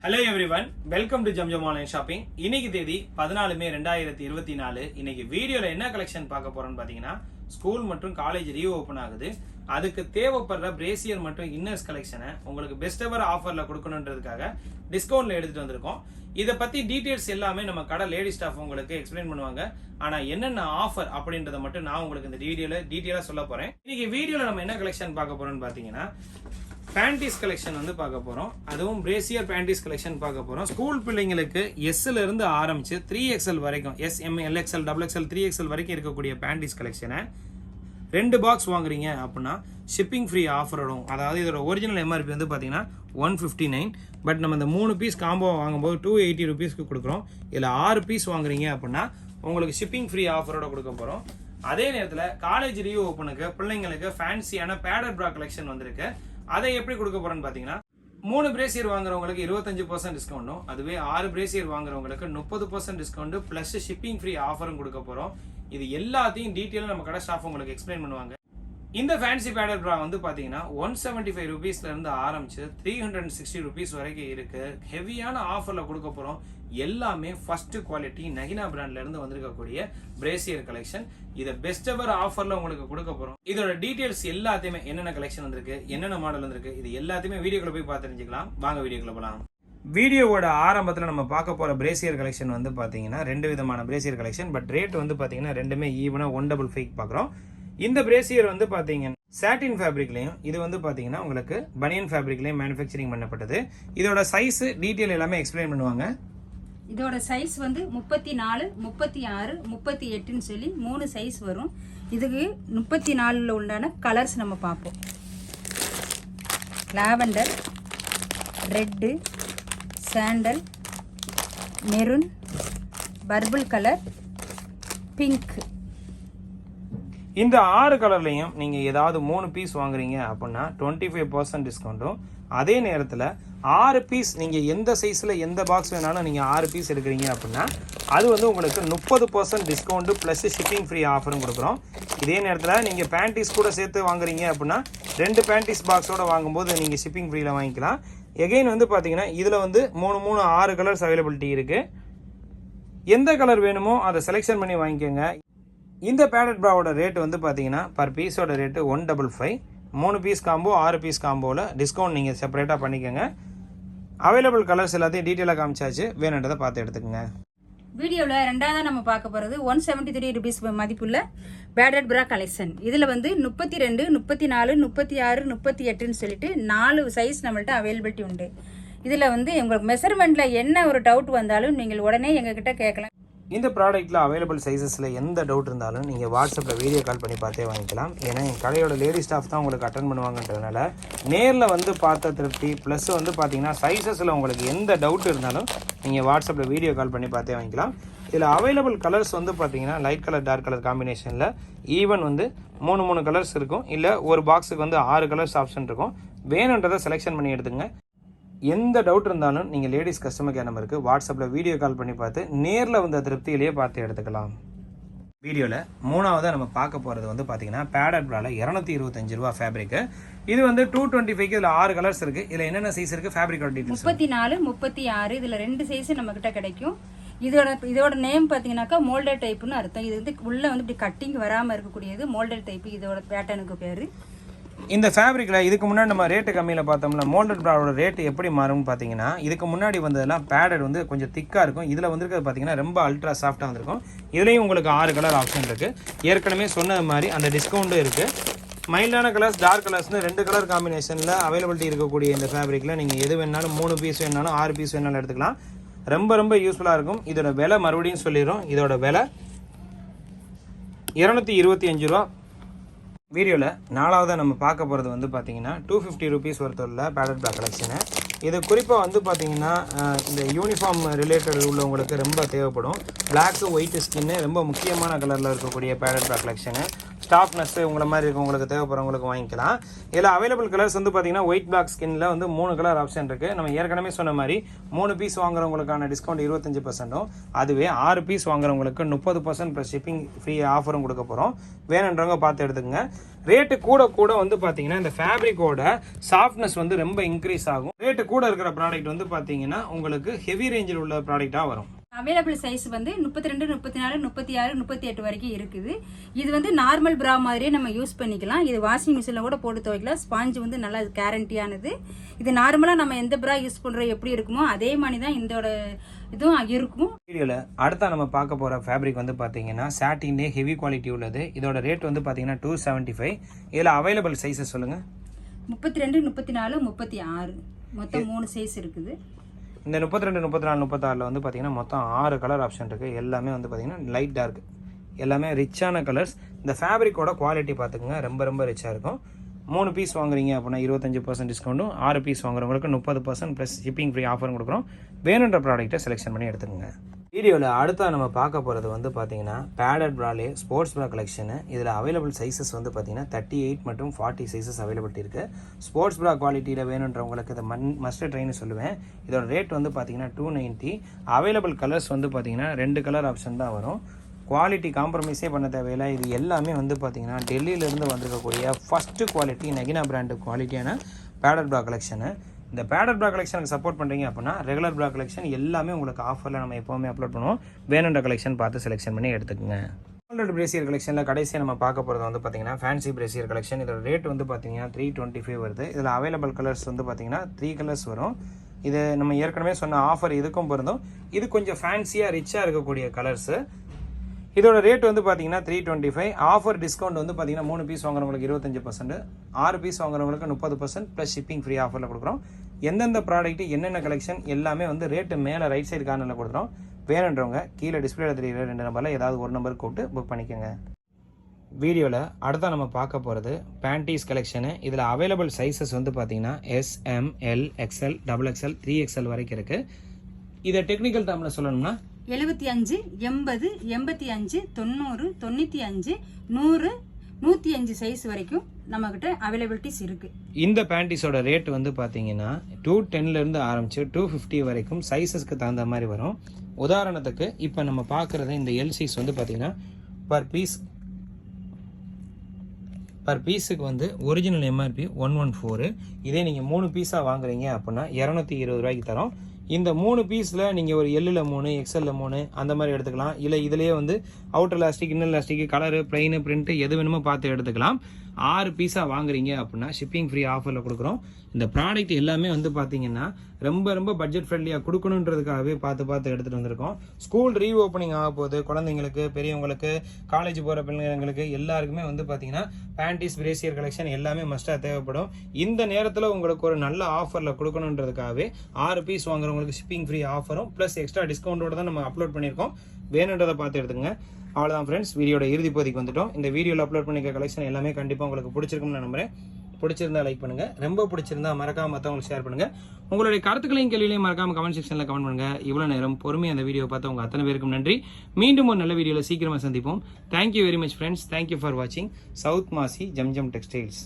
Hello everyone, welcome to Jam Jam Online Shopping. இன்னைக்கு தேதி 14 மே 2024. இன்னைக்கு வீடியோல என்ன கலெக்ஷன் பார்க்க போறோம்னு பாத்தீங்கன்னா ஸ்கூல் மற்றும் காலேஜ் ரீஓபன் ஆகுது. அதுக்கு தேவைப்படுற பிரேசியர் மற்றும் இன்னர்ஸ் கலெக்ஷனை உங்களுக்கு பெஸ்ட் எவர் ஆஃபர்ல கொடுக்கணும்ன்றதுக்காக டிஸ்கவுண்ட்ல எடுத்துட்டு வந்திருக்கோம். இத பத்தி டீடைல்ஸ் எல்லாமே நம்ம கடை லேடி ஸ்டாஃப் உங்களுக்கு எக்ஸ்பிளைன் பண்ணுவாங்க. ஆனா என்னென்ன ஆஃபர் அப்படின்றத மட்டும் நான் உங்களுக்கு இந்த வீடியோல டீடைலா சொல்ல போறேன். இன்னைக்கு வீடியோல நம்ம என்ன கலெக்ஷன் பார்க்க போறோம்னு பாத்தீங்கன்னா பேண்டிஸ் கலெக்ஷன் வந்து பார்க்க போறோம். அதுவும் பிரேசியர் பேண்டிஸ் கலெக்ஷன் பார்க்க போறோம். ஸ்கூல் பிள்ளைங்களுக்கு எஸ்ல இருந்து ஆரம்பிச்சு 3XL வரைக்கும் S M LXL XXL 3XL வரைக்கும் இருக்கக்கூடிய பேண்டிஸ் கலெக்ஷனை 2 பாக்ஸ் வாங்குறீங்க அப்படின்னா ஷிப்பிங் ஃப்ரீ ஆஃபரோடும், அதாவது இதோட ஒரிஜினல் MRP வந்து பார்த்தீங்கன்னா 159, பட் நம்ம இந்த 3 பீஸ் காம்போ வாங்கும்போது 280 ருபீஸ்க்கு கொடுக்குறோம். இதில் 6 பீஸ் வாங்குறீங்க அப்படின்னா உங்களுக்கு ஷிப்பிங் ஃப்ரீ ஆஃபரோட கொடுக்க போகிறோம். அதே நேரத்தில் காலேஜ் ரீ ஓப்பனுக்கு பிள்ளைங்களுக்கு ஃபேன்சியான பேடட் ப்ரா கலெக்ஷன் வந்திருக்கு. அதை எப்படி கொடுக்க போறோம்னு பாத்தீங்கன்னா 3 பிரேசியர் வாங்குறவங்களுக்கு 25% டிஸ்கவுண்டும், அதுவே 6 பிரேசியர் வாங்குறவங்களுக்கு 30% டிஸ்கவுண்ட் பிளஸ் ஷிப்பிங் ஃப்ரீ ஆஃபரும் கொடுக்க போறோம். இது எல்லாத்தையும் டீட்டெயிலா நம்ம கடை ஸ்டாஃப் உங்களுக்கு எக்ஸ்பிளைன் பண்ணுவாங்க. இந்த ஃபேன்சி பேடட் ப்ரா வந்து பாத்தீங்கன்னா 175 ருபீஸ்ல இருந்து ஆரம்பிச்சு 360 ருபீஸ் வரைக்கும் இருக்கு. ஹெவியான ஆஃபர்ல கொடுக்க போறோம். எல்லாமே ஃபர்ஸ்ட் குவாலிட்டி நகினா பிராண்ட்ல இருந்து வந்திருக்கக்கூடிய பிரேசியர் கலெக்ஷன். இதை பெஸ்ட் எவர் ஆஃபர்ல உங்களுக்கு கொடுக்க போறோம். இதோட டீடைல்ஸ் எல்லாத்தையுமே என்னென்ன கலெக்ஷன் வந்திருக்கு, என்னென்ன மாடல் வந்திருக்கு, இது எல்லாத்தையுமே வீடியோக்குள்ள போய் பார்த்து தெரிஞ்சுக்கலாம். வாங்க வீடியோக்குள்ள போலாம். வீடியோவோட ஆரம்பத்தில் நம்ம பார்க்க போற பிரேசியர் கலெக்ஷன் வந்து பாத்தீங்கன்னா 2 விதமான பிரேசியர் கலெக்ஷன், பட் ரேட் வந்து பாத்தீங்கன்னா ரெண்டுமே ஈவனா 155 பார்க்குறோம். இந்த பிரேசியர் வந்து பாத்தீங்கன்னா சாட்டின் ஃபேப்ரிக்லையும், இது வந்து பாத்தீங்கன்னா உங்களுக்கு பனியன் ஃபேப்ரிக்லையும் மேனுஃபேக்சரிங் பண்ணப்பட்டது. இதோட சைஸ் டீடைல் எல்லாமே எக்ஸ்பிளைன் பண்ணுவாங்க. இதோட சைஸ் வந்து 34, 36, 38ன்னு சொல்லி 3 சைஸ் வரும். இதுக்கு 34ல் உண்டான கலர்ஸ் நம்ம பார்ப்போம். Lavender, red, sandal, maroon, purple colour, pink. இந்த 6 கலர்லையும் நீங்க ஏதாவது 3 பீஸ் வாங்குறீங்க அப்படின்னா 25% டிஸ்கவுண்ட்டும், அதே நேரத்தில் 6 பீஸ் நீங்க எந்த சைஸ்ல எந்த பாக்ஸ் வேணாலும் நீங்க 6 பீஸ் எடுக்கிறீங்க அப்படின்னா அது வந்து உங்களுக்கு 30% டிஸ்கவுண்ட் பிளஸ் ஷிப்பிங் ஃப்ரீ ஆஃபரும் கொடுக்குறோம். இதே நேரத்தில் நீங்க பேண்டிஸ் கூட சேர்த்து வாங்குறீங்க அப்படின்னா 2 பேண்டிஸ் பாக்ஸோட வாங்கும்போது நீங்க ஷிப்பிங் ஃப்ரீல வாங்கிக்கலாம். எகைன் வந்து பாத்தீங்கன்னா இதுல வந்து 6 கலர்ஸ் அவைலபிலிட்டி இருக்கு. எந்த கலர் வேணுமோ அதை செலெக்ஷன் பண்ணி வாங்கிக்கோங்க. இந்த பேடட் ப்ராவோட ரேட் வந்து பார்த்தீங்கன்னா பர் பீஸோட ரேட்டு 155. 3 பீஸ் காம்போ 6 பீஸ் காம்போவில் டிஸ்கவுண்ட் நீங்கள் செப்பரேட்டாக பண்ணிக்கோங்க. அவைலபிள் கலர்ஸ் எல்லாத்தையும் டீட்டெயிலாக காமிச்சாச்சு, வேணுன்றதை பார்த்து எடுத்துக்கோங்க. வீடியோவில் ரெண்டாவது நம்ம பார்க்க போகிறது 173 ருபீஸ் மதிப்புள்ள பேடட் ப்ரா கலெக்ஷன். இதில் வந்து 32, 34, 36, 38ன்னு சொல்லிட்டு 4 சைஸ் நம்மள்ட்ட அவைலபிலிட்டி உண்டு. இதில் வந்து உங்களுக்கு மெஷர்மெண்ட்டில் என்ன ஒரு டவுட் வந்தாலும் நீங்கள் உடனே எங்ககிட்ட கேட்கலாம். இந்த ப்ராடக்ட்டில் அவைலபிள் சைஸஸில் எந்த டவுட் இருந்தாலும் நீங்கள் வாட்ஸ்அப்பில் வீடியோ கால் பண்ணி பார்த்தே வாங்கிக்கலாம். ஏன்னா என் கடையோட லேடி ஸ்டாஃப் தான் உங்களுக்கு அட்டன் பண்ணுவாங்கன்றதுனால நேரில் வந்து பார்த்த திருப்தி ப்ளஸ் வந்து பார்த்தீங்கன்னா சைஸஸில் உங்களுக்கு எந்த டவுட் இருந்தாலும் நீங்கள் வாட்ஸ்அப்பில் வீடியோ கால் பண்ணி பார்த்தே வாங்கிக்கலாம். இதில் அவைலபிள் கலர்ஸ் வந்து பார்த்தீங்கன்னா லைட் கலர் டார்க் கலர் காம்பினேஷனில் ஈவன் வந்து 3 கலர்ஸ் இருக்கும். இல்லை ஒரு பாக்ஸுக்கு வந்து 6 கலர்ஸ் ஆப்ஷன் இருக்கும். வேணுன்றதை செலெக்ஷன் பண்ணி எடுத்துங்க. எந்த டவுட் இருந்தாலும் நீங்கள் லேடிஸ் கஸ்டமர் கேர் நம்பருக்கு வாட்ஸ்அப்பில் வீடியோ கால் பண்ணி பார்த்து நேரில் வந்த திருப்தியிலேயே பார்த்து எடுத்துக்கலாம். வீடியோவில் 3ஆவதாக நம்ம பார்க்க போகிறது வந்து பார்த்தீங்கன்னா பேடட் ப்ரால 225 ரூபா ஃபேப்ரிக்கு. இது வந்து 225க்கு இதில் 6 கலர்ஸ் இருக்குது. இதில் என்னென்ன சைஸ் இருக்குது ஃபேப்ரிக்கோட டீட்டெயில்ஸ் 34, 36 இதில் 2 சைஸ் நம்மக்கிட்ட கிடைக்கும். இதோட நேம் பார்த்தீங்கன்னாக்கா மோல்டட் டைப்புன்னு அர்த்தம். இது வந்து உள்ளே வந்து இப்படி கட்டிங் வராமல் இருக்கக்கூடியது மோல்டட் டைப்பு. இதோட பேட்டர்னுக்கு பேர். இந்த ஃபேப்ரிக்கில் இதுக்கு முன்னாடி நம்ம ரேட்டு கம்மியில் பார்த்தோம்னா மோல்டட் ப்ராவோட ரேட்டு எப்படி மாறும்னு பார்த்தீங்கன்னா இதுக்கு முன்னாடி வந்ததெல்லாம் பேடட் வந்து கொஞ்சம் திக்காக இருக்கும். இதில் வந்துருக்கிறது பார்த்தீங்கன்னா ரொம்ப அல்ட்ரா சாஃப்டாக வந்திருக்கும். இதுலேயும் உங்களுக்கு 6 கலர் ஆப்ஷன் இருக்குது. ஏற்கனவே சொன்னது மாதிரி அந்த டிஸ்கவுண்ட்டும் இருக்குது. மைல்டான கலர்ஸ் டார்க் கலர்ஸ்னு 2 கலர் காம்பினேஷனில் அவைலபிலிட்டி இருக்கக்கூடிய இந்த ஃபேப்ரிக்கில் நீங்கள் எது வேணாலும் 3 பீஸ் வேணாலும் 6 பீஸ் வேணாலும் எடுத்துக்கலாம். ரொம்ப யூஸ்ஃபுல்லாக இருக்கும். இதோட விலை மறுபடியும் சொல்லிடுறோம். இதோட விலை 225 ரூபா. வீடியோவில் 4ஆவதாக நம்ம பார்க்க போகிறது வந்து பார்த்தீங்கன்னா 250 ருபீஸ் ஒருத்தருள்ள பேடட் ப்ரா கலெக்ஷனு. இது குறிப்பாக வந்து பார்த்தீங்கன்னா இந்த யூனிஃபார்ம் ரிலேட்டட் உள்ளவங்களுக்கு ரொம்ப தேவைப்படும். பிளாக்கு ஒயிட் ஸ்கின்னு ரொம்ப முக்கியமான கலரில் இருக்கக்கூடிய பேடட் ப்ரா கலெக்ஷனு. ஸ்டாஃப்னஸ் உங்களை மாதிரி இருக்கவங்களுக்கு தேவைப்படுறவங்களுக்கு வாங்கிக்கலாம். இதில் அவைலபிள் கலர்ஸ் வந்து பார்த்தீங்கன்னா ஒயிட் பிளாக் ஸ்கின்ல வந்து 3 கலர் ஆப்ஷன் இருக்குது. நம்ம ஏற்கனவே சொன்ன மாதிரி 3 பீஸ் வாங்குறவங்களுக்கான டிஸ்கவுண்ட் 25%, அதுவே 6 பீஸ் வாங்குறவங்களுக்கு 30% ப்ளஸ் ஷிப்பிங் ஃப்ரீ ஆஃபரும் கொடுக்க போகிறோம். வேணுன்றவங்க பார்த்து எடுத்துக்கங்க. ரேட்டு கூட வந்து பார்த்தீங்கன்னா இந்த ஃபேப்ரிக்கோட சாஃப்ட்னஸ் வந்து ரொம்ப இன்க்ரீஸ் ஆகும். ரேட்டு கூட இருக்கிற ப்ராடக்ட் வந்து பார்த்தீங்கன்னா உங்களுக்கு ஹெவி ரேஞ்சில் உள்ள ப்ராடக்டாக வரும். அவைலபிள் சைஸ் வந்து 32, 34, 36, 38 வரைக்கும் இருக்குது. இது வந்து நார்மல் பிரா மாதிரியே நம்ம யூஸ் பண்ணிக்கலாம். இது வாஷிங் மிஷினில் கூட போட்டு துவைக்கலாம். ஸ்பாஞ்ச் வந்து நல்லா கேரண்டியானது. இது நார்மலாக நம்ம எந்த பிரா யூஸ் பண்ணுறோம் எப்படி இருக்குமோ அதே மாதிரி தான் இதோட இதுவும் இருக்கும். வீடியோவில் அடுத்தா நம்ம பார்க்க போகிற ஃபேப்ரிக் வந்து பார்த்தீங்கன்னா சாட்டின்லே ஹெவி குவாலிட்டி உள்ளது. இதோட ரேட் வந்து பார்த்தீங்கன்னா 275. இதில் அவைலபிள் சைஸஸ் சொல்லுங்கள். 32, 34, 36 மொத்தம் 3 சைஸ் இருக்குது. இந்த 32, 34, 36 வந்து பார்த்தீங்கன்னா மொத்தம் 6 கலர் ஆப்ஷன் இருக்குது. எல்லாமே வந்து பார்த்தீங்கன்னா லைட் டார்க், எல்லாமே ரிச்சான கலர்ஸ். இந்த ஃபேப்ரிக்கோட குவாலிட்டி பார்த்துக்குங்க, ரொம்ப ரிச்சாக இருக்கும். 3 பீஸ் வாங்குறீங்க அப்படின்னா 25% டிஸ்கவுண்ட்டும், 6 பீஸ் வாங்குறவங்களுக்கு 30% ப்ளஸ் ஷிப்பிங் ஃப்ரீ ஆஃபரும் கொடுக்குறோம். வேணுன்ற ப்ராடக்ட்டை செலெக்ஷன் பண்ணி எடுத்துக்கோங்க. வீடியோவில் அடுத்தா நம்ம பார்க்க போகிறது வந்து பார்த்தீங்கன்னா பேடட் ப்ராலே ஸ்போர்ட்ஸ் ப்ரா கலெக்ஷனு. இதில் அவைலபிள் சைஸஸ் வந்து பார்த்தீங்கன்னா 38 மற்றும் 40 சைஸஸ் அவைலபிலிட்டி இருக்குது. ஸ்போர்ட்ஸ் ப்ரா குவாலிட்டியில் வேணுன்றவங்களுக்கு இதை மஸ்ட் ட்ரைன்னு சொல்லுவேன். இதோட ரேட் வந்து பார்த்தீங்கன்னா 290. அவைலபிள் கலர்ஸ் வந்து பார்த்தீங்கன்னா 2 கலர் ஆப்ஷன் தான் வரும். குவாலிட்டி காம்ப்ரமைஸே பண்ண தேவையில்லை. இது எல்லாமே வந்து பார்த்தீங்கன்னா டெல்லியிலேருந்து வந்திருக்கக்கூடிய ஃபஸ்ட்டு குவாலிட்டி நகினா பிராண்டு குவாலிட்டியான பேடட் ப்ரா கலெக்ஷனு. இந்த பேடட் ப்ரா கலெக்ஷனுக்கு சப்போர்ட் பண்ணுறீங்க அப்படின்னா ரெகுலர் ப்ரா கலெக்ஷன் எல்லாமே உங்களுக்கு ஆஃபரில் நம்ம எப்போவுமே அப்லோட் பண்ணுவோம். வேணுன்ற கலெக்ஷன் பார்த்து செலெக்ஷன் பண்ணி எடுத்துக்கோங்க. ஆல்ரெடி பிரேசியர் கலெக்ஷனில் கடைசியாக நம்ம பார்க்க போகிறது வந்து பார்த்தீங்கன்னா ஃபேன்சி பிரேசியர் கலெக்ஷன். இதோட ரேட் வந்து பார்த்தீங்கன்னா 325 வருது. இதில் அவைலபிள் கலர்ஸ் வந்து பார்த்தீங்கன்னா 3 கலர்ஸ் வரும். இது நம்ம ஏற்கனவே சொன்ன ஆஃபர் இதுக்கும் பொருந்தும். இது கொஞ்சம் ஃபேன்சியாக ரிச்சாக இருக்கக்கூடிய கலர்ஸு. இதோட ரேட் வந்து பார்த்தீங்கன்னா 325. ஆஃபர் டிஸ்கவுண்ட் வந்து பார்த்தீங்கன்னா 3 பீஸ் வாங்குறவங்களுக்கு 25%, 6 பீஸ் வாங்குறவங்களுக்கு 30% ப்ளஸ் ஷிப்பிங் ஃப்ரீ ஆஃபரில் கொடுக்குறோம். எந்தெந்த ப்ராடக்ட் என்னென்ன கலெக்ஷன் எல்லாமே வந்து ரேட்டு மேலே ரைட் சைடு கார்னரில் கொடுக்குறோம். வேணுன்றவங்க கீழே டிஸ்பிளேல தெரியுற 2 நம்பரில் ஏதாவது ஒரு நம்பர் கூப்பிட்டு புக் பண்ணிக்கோங்க. வீடியோவில் அடுத்தா நம்ம பார்க்க போகிறது பேண்டீஸ் கலெக்ஷனு. இதில் அவைலபிள் சைஸஸ் வந்து பார்த்தீங்கன்னா S, M, L, XL, XXL, 3XL வரைக்கும் இருக்குது. இதை டெக்னிக்கல் டேர்மில் சொல்லணும்னா 75, 80, 85, 90, 95, 100, 105 சைஸ் வரைக்கும் நம்மகிட்ட அவைலபிலிட்டிஸ் இருக்கு. இந்த பேண்டீஸோட ரேட் வந்து பார்த்தீங்கன்னா 210 ஆரம்பிச்சு 250 வரைக்கும் சைஸஸ்க்கு தகுந்த மாதிரி வரும். உதாரணத்துக்கு இப்போ நம்ம பார்க்குறது இந்த எல் சைஸ் வந்து பார்த்தீங்கன்னா பர் பீஸுக்கு வந்து ஒரிஜினல் MRP 114. இதே நீங்கள் 3 பீஸாக வாங்குறீங்க அப்படின்னா 220 ரூபாய்க்கு தரோம். இந்த 3 பீஸில் நீங்கள் ஒரு L 3, XL 3 அந்த மாதிரி எடுத்துக்கலாம். இல்லை இதிலேயே வந்து outer elastic, inner elastic, colour, plain, print எது வேணுமோ பார்த்து எடுத்துக்கலாம். 6 பீஸாக வாங்குறீங்க அப்படின்னா ஷிப்பிங் ஃப்ரீ ஆஃபரில் கொடுக்குறோம். இந்த ப்ராடக்ட் எல்லாமே வந்து பார்த்தீங்கன்னா ரொம்ப பட்ஜெட் ஃப்ரெண்ட்லியாக கொடுக்கணுன்றதுக்காகவே பார்த்து எடுத்துகிட்டு வந்திருக்கோம். ஸ்கூல் ரீஓப்பனிங் ஆக போகுது. குழந்தைங்களுக்கு, பெரியவங்களுக்கு, காலேஜ் போகிற பிள்ளைங்களுக்கு எல்லாருக்குமே வந்து பார்த்தீங்கன்னா பேண்டீஸ் பிரேசியர் கலெக்ஷன் எல்லாமே மஸ்ட்டாக தேவைப்படும். இந்த நேரத்தில் உங்களுக்கு ஒரு நல்ல ஆஃபரில் கொடுக்கணுன்றதுக்காகவே 6 பீஸ் வாங்குறவங்களுக்கு ஷிப்பிங் ஃப்ரீ ஆஃபரும் ப்ளஸ் எக்ஸ்ட்ரா டிஸ்கவுண்டோட தான் நம்ம அப்லோட் பண்ணியிருக்கோம். வேணுன்றதை பார்த்து எடுத்துங்க. அவ்வளோதான் ஃப்ரெண்ட்ஸ், வீடியோட இறுதி பகுதிக்கு வந்துட்டோம். இந்த வீடியோவில் அப்லோட் பண்ணிக்க கலெக்ஷன் எல்லாமே கண்டிப்பாக உங்களுக்கு பிடிச்சிருக்கும்னு நான் நம்புறேன். பிடிச்சிருந்தா லைக் பண்ணுங்க, ரொம்ப பிடிச்சிருந்தா மறக்காம மற்றவங்களுக்கு ஷேர் பண்ணுங்க. உங்களுடைய கருத்துக்களையும் கேள்விகளையும் மறக்காம கமெண்ட் செக்ஷனில் கமெண்ட் பண்ணுங்க. இவ்வளோ நேரம் பொறுமையாக அந்த வீடியோ பார்த்து உங்க அத்தனை பேருக்கும் நன்றி. மீண்டும் ஒரு நல்ல வீடியோவில் சீக்கிரமாக சந்திப்போம். Thank you very much friends. Thank you for வாட்சிங். சவுத் மாசி ஜம்ஜம் டெக்ஸ்டைல்ஸ்.